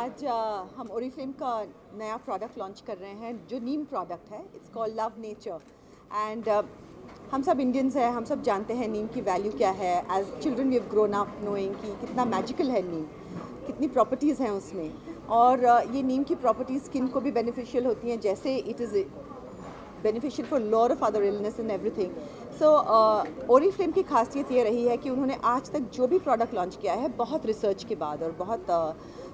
आज हम oriflame का नया प्रोडक्ट लॉन्च कर रहे हैं जो नीम प्रोडक्ट है. It's called love nature and हम सब इंडियंस हैं, हम सब जानते हैं नीम की वैल्यू क्या है. As children we have grown up knowing कि कितना मैजिकल है नीम, कितनी प्रॉपर्टीज़ हैं उसमें. और ये नीम की प्रॉपर्टीज़ स्किन को भी बेनिफिशियल होती हैं, जैसे it is beneficial for lot of other illness and everything. So oriflame की खासियत ये रही है कि उन्होंने आज तक जो भी प्रोडक्ट लॉन्च किया है बहुत रिसर्च के बाद और बहुत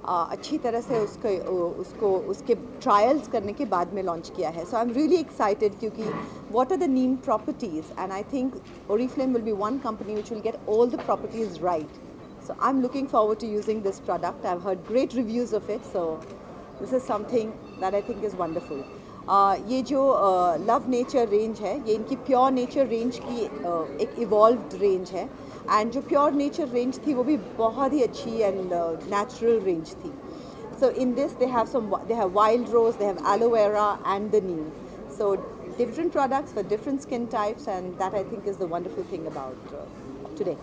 अच्छी तरह से उसके ट्रायल्स करने के बाद में लॉन्च किया है. So I am really excited क्योंकि what are the neem properties and I think oriflame will be one company which will get all the properties right. So I'm looking forward to using this product. I've heard great reviews of it, so this is something that I think is wonderful. ये जो love nature range है, ये इनकी pure nature range की एक evolved range है. And जो pure nature range थी वो भी बहुत ही अच्छी एंड नेचुरल रेंज थी. So in this they have wild rose, they have aloe vera and the neem. So different products for different skin types, and that I think is the wonderful thing about today.